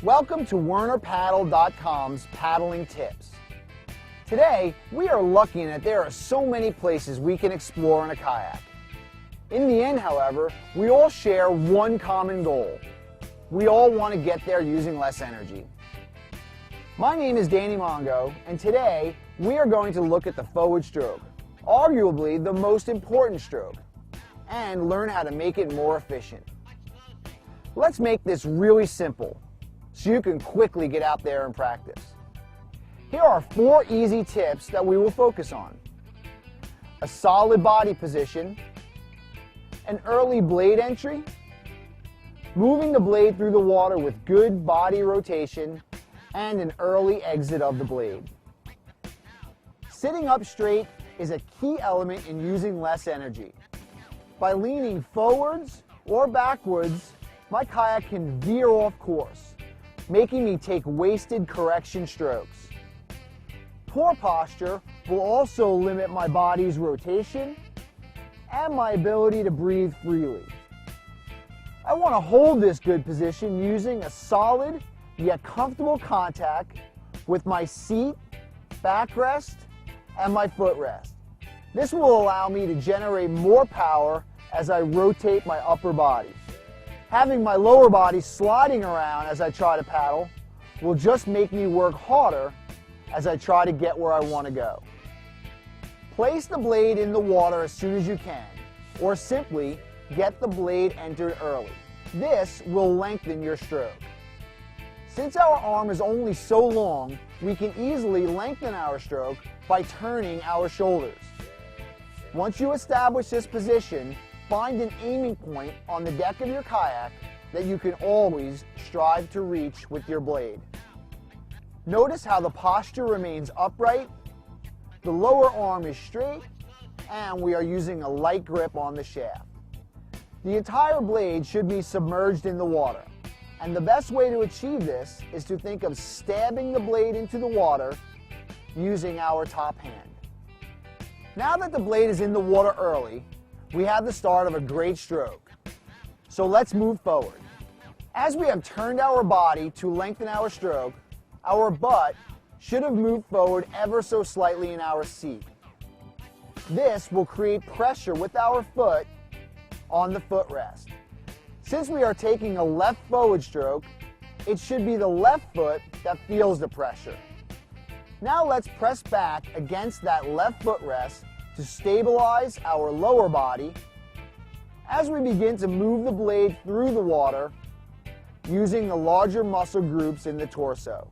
Welcome to WernerPaddle.com's paddling tips. Today, we are lucky that there are so many places we can explore in a kayak. In the end, however, we all share one common goal. We all want to get there using less energy. My name is Danny Mongo, and today we are going to look at the forward stroke, arguably the most important stroke, and learn how to make it more efficient. Let's make this really simple, so you can quickly get out there and practice. Here are 4 easy tips that we will focus on. A solid body position, an early blade entry, moving the blade through the water with good body rotation, and an early exit of the blade. Sitting up straight is a key element in using less energy. By leaning forwards or backwards, my kayak can veer off course, making me take wasted correction strokes. Poor posture will also limit my body's rotation and my ability to breathe freely. I want to hold this good position using a solid yet comfortable contact with my seat, backrest, and my footrest. This will allow me to generate more power as I rotate my upper body. Having my lower body sliding around as I try to paddle will just make me work harder as I try to get where I want to go. Place the blade in the water as soon as you can, or simply get the blade entered early. This will lengthen your stroke. Since our arm is only so long, we can easily lengthen our stroke by turning our shoulders. Once you establish this position, find an aiming point on the deck of your kayak that you can always strive to reach with your blade. Notice how the posture remains upright, the lower arm is straight, and we are using a light grip on the shaft. The entire blade should be submerged in the water, and the best way to achieve this is to think of stabbing the blade into the water using our top hand. Now that the blade is in the water early, we have the start of a great stroke. So let's move forward. As we have turned our body to lengthen our stroke, our butt should have moved forward ever so slightly in our seat. This will create pressure with our foot on the footrest. Since we are taking a left forward stroke, it should be the left foot that feels the pressure. Now let's press back against that left footrest to stabilize our lower body as we begin to move the blade through the water using the larger muscle groups in the torso.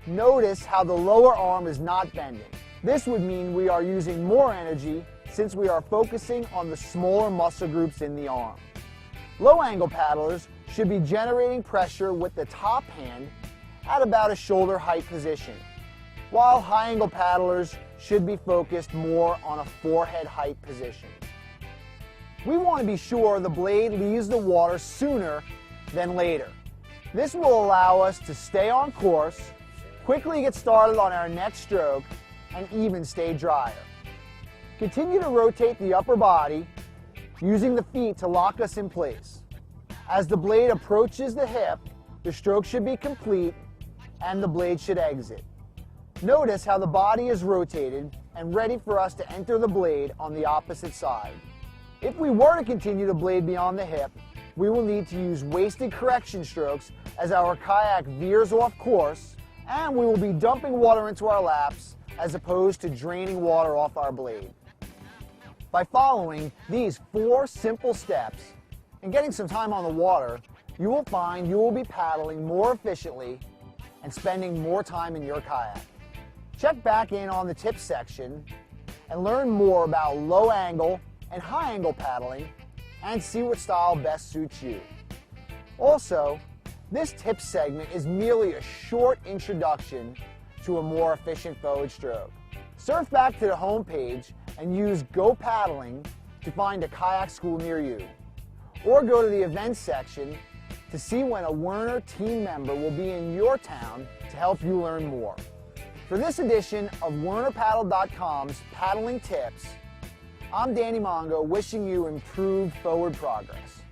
Notice how the lower arm is not bending. This would mean we are using more energy since we are focusing on the smaller muscle groups in the arm. Low angle paddlers should be generating pressure with the top hand at about a shoulder height position, while high angle paddlers should be focused more on a forehead height position. We want to be sure the blade leaves the water sooner than later. This will allow us to stay on course, quickly get started on our next stroke, and even stay drier. Continue to rotate the upper body using the feet to lock us in place. As the blade approaches the hip, the stroke should be complete and the blade should exit. Notice how the body is rotated and ready for us to enter the blade on the opposite side. If we were to continue the blade beyond the hip, we will need to use wasted correction strokes as our kayak veers off course, and we will be dumping water into our laps as opposed to draining water off our blade. By following these 4 simple steps and getting some time on the water, you will find you will be paddling more efficiently and spending more time in your kayak. Check back in on the tips section and learn more about low angle and high angle paddling and see what style best suits you. Also, this tips segment is merely a short introduction to a more efficient forward stroke. Surf back to the home page and use Go Paddling to find a kayak school near you, or go to the events section to see when a Werner team member will be in your town to help you learn more. For this edition of WernerPaddle.com's paddling tips, I'm Danny Mongo wishing you improved forward progress.